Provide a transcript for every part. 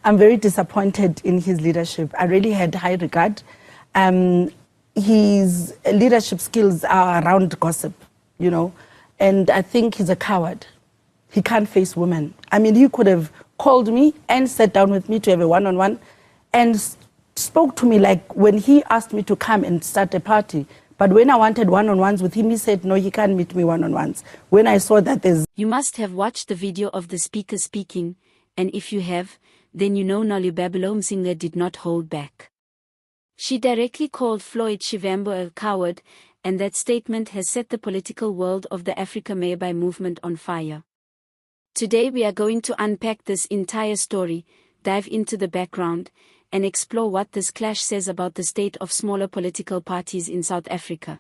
I'm very disappointed in his leadership. I really had high regard. His leadership skills are around gossip, you know, and I think he's a coward. He can't face women. I mean, he could have called me and sat down with me to have a one-on-one and spoke to me like when he asked me to come and start a party. But when I wanted one-on-ones with him, he said, no, he can't meet me one-on-ones. When I saw that there's... You must have watched the video of the speaker speaking, and if you have, then you know Nolubabalo Mcinga did not hold back. She directly called Floyd Shivambu a coward, and that statement has set the political world of the Afrika Mayibuye Movement on fire. Today we are going to unpack this entire story, dive into the background, and explore what this clash says about the state of smaller political parties in South Africa.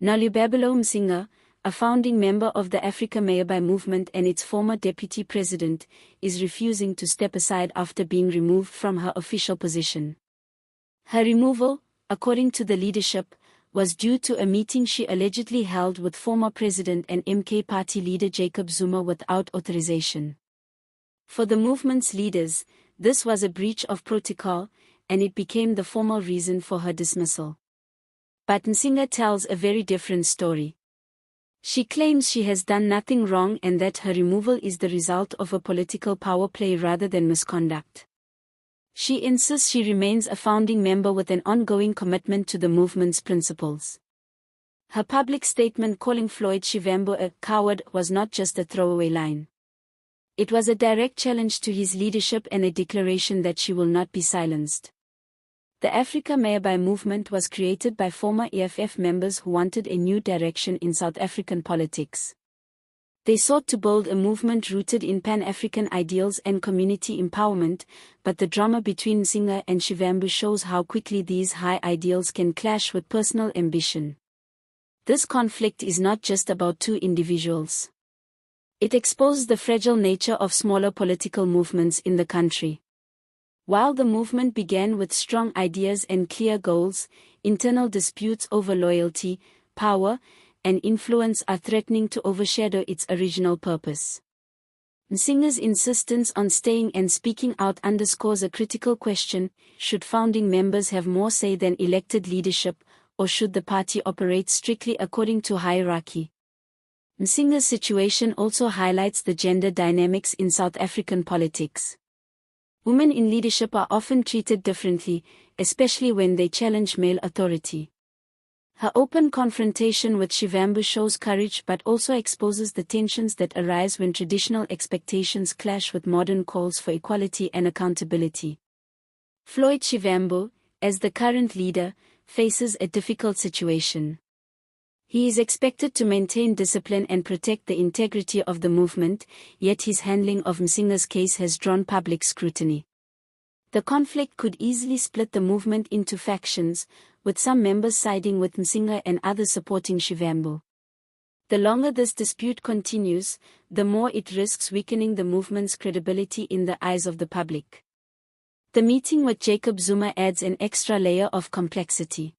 Nolubabalo Mcinga, a founding member of the Afrika Mayibuye Movement and its former deputy president, is refusing to step aside after being removed from her official position. Her removal, according to the leadership, was due to a meeting she allegedly held with former president and MK party leader Jacob Zuma without authorization. For the movement's leaders, this was a breach of protocol, and it became the formal reason for her dismissal. But Mcinga tells a very different story. She claims she has done nothing wrong and that her removal is the result of a political power play rather than misconduct. She insists she remains a founding member with an ongoing commitment to the movement's principles. Her public statement calling Floyd Shivambu a coward was not just a throwaway line. It was a direct challenge to his leadership and a declaration that she will not be silenced. The Afrika Mayibuye Movement was created by former EFF members who wanted a new direction in South African politics. They sought to build a movement rooted in Pan-African ideals and community empowerment, but the drama between Mcinga and Shivambu shows how quickly these high ideals can clash with personal ambition. This conflict is not just about two individuals. It exposes the fragile nature of smaller political movements in the country. While the movement began with strong ideas and clear goals, internal disputes over loyalty, power, and influence are threatening to overshadow its original purpose. Mcinga's insistence on staying and speaking out underscores a critical question: should founding members have more say than elected leadership, or should the party operate strictly according to hierarchy? Mcinga's situation also highlights the gender dynamics in South African politics. Women in leadership are often treated differently, especially when they challenge male authority. Her open confrontation with Shivambu shows courage but also exposes the tensions that arise when traditional expectations clash with modern calls for equality and accountability. Floyd Shivambu, as the current leader, faces a difficult situation. He is expected to maintain discipline and protect the integrity of the movement, yet his handling of Mcinga's case has drawn public scrutiny. The conflict could easily split the movement into factions, with some members siding with Mcinga and others supporting Shivambu. The longer this dispute continues, the more it risks weakening the movement's credibility in the eyes of the public. The meeting with Jacob Zuma adds an extra layer of complexity.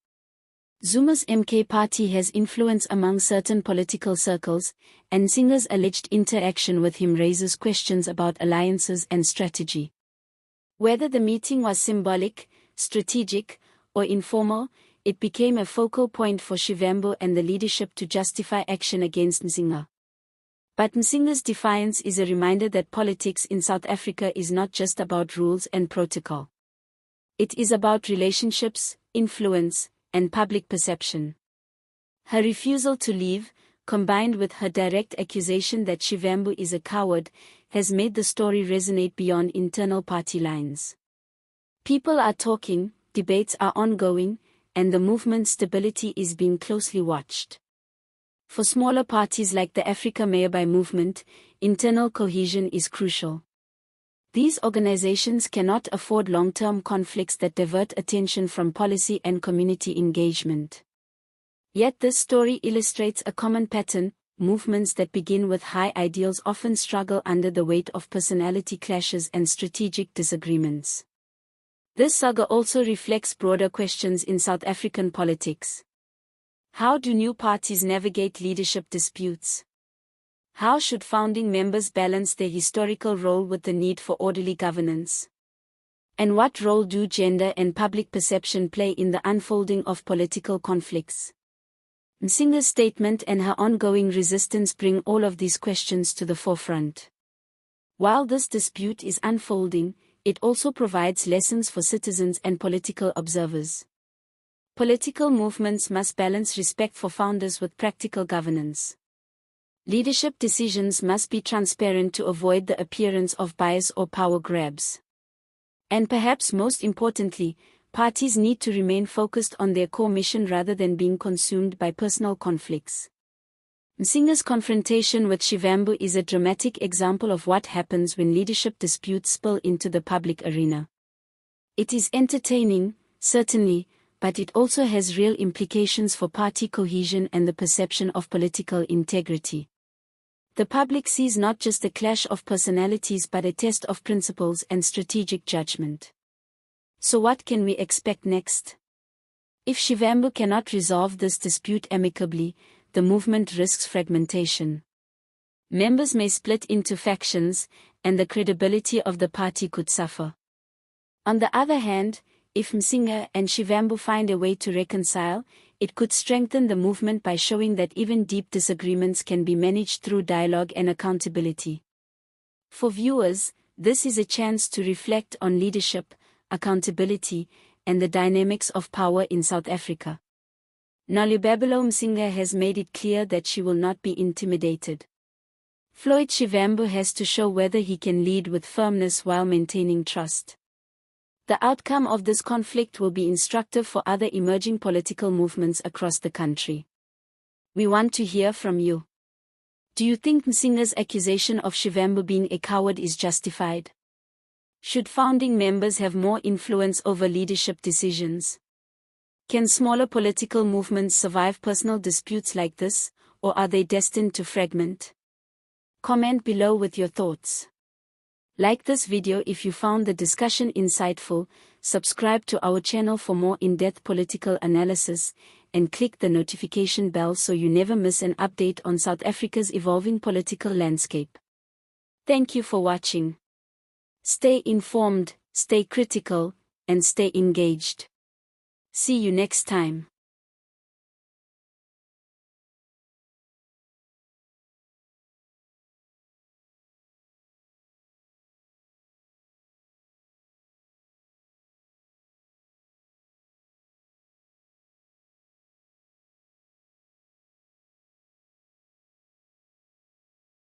Zuma's MK party has influence among certain political circles, and Mcinga's alleged interaction with him raises questions about alliances and strategy. Whether the meeting was symbolic, strategic, or informal, it became a focal point for Shivambu and the leadership to justify action against Mcinga. But Mcinga's defiance is a reminder that politics in South Africa is not just about rules and protocol. It is about relationships, influence, and public perception. Her refusal to leave, combined with her direct accusation that Shivambu is a coward, has made the story resonate beyond internal party lines. People are talking, debates are ongoing, and the movement's stability is being closely watched. For smaller parties like the Afrika Mayibuye Movement, internal cohesion is crucial. These organizations cannot afford long-term conflicts that divert attention from policy and community engagement. Yet this story illustrates a common pattern: movements that begin with high ideals often struggle under the weight of personality clashes and strategic disagreements. This saga also reflects broader questions in South African politics. How do new parties navigate leadership disputes? How should founding members balance their historical role with the need for orderly governance? And what role do gender and public perception play in the unfolding of political conflicts? Mcinga's statement and her ongoing resistance bring all of these questions to the forefront. While this dispute is unfolding, it also provides lessons for citizens and political observers. Political movements must balance respect for founders with practical governance. Leadership decisions must be transparent to avoid the appearance of bias or power grabs. And perhaps most importantly, parties need to remain focused on their core mission rather than being consumed by personal conflicts. Mcinga's confrontation with Shivambu is a dramatic example of what happens when leadership disputes spill into the public arena. It is entertaining, certainly, but it also has real implications for party cohesion and the perception of political integrity. The public sees not just a clash of personalities but a test of principles and strategic judgment. So what can we expect next? If Shivambu cannot resolve this dispute amicably, the movement risks fragmentation. Members may split into factions, and the credibility of the party could suffer. On the other hand, if Mcinga and Shivambu find a way to reconcile, it could strengthen the movement by showing that even deep disagreements can be managed through dialogue and accountability. For viewers, this is a chance to reflect on leadership, accountability, and the dynamics of power in South Africa. Nolubabalo Mcinga has made it clear that she will not be intimidated. Floyd Shivambu has to show whether he can lead with firmness while maintaining trust. The outcome of this conflict will be instructive for other emerging political movements across the country. We want to hear from you. Do you think Mcinga's accusation of Shivambu being a coward is justified? Should founding members have more influence over leadership decisions? Can smaller political movements survive personal disputes like this, or are they destined to fragment? Comment below with your thoughts. Like this video if you found the discussion insightful, subscribe to our channel for more in-depth political analysis, and click the notification bell so you never miss an update on South Africa's evolving political landscape. Thank you for watching. Stay informed, stay critical, and stay engaged. See you next time.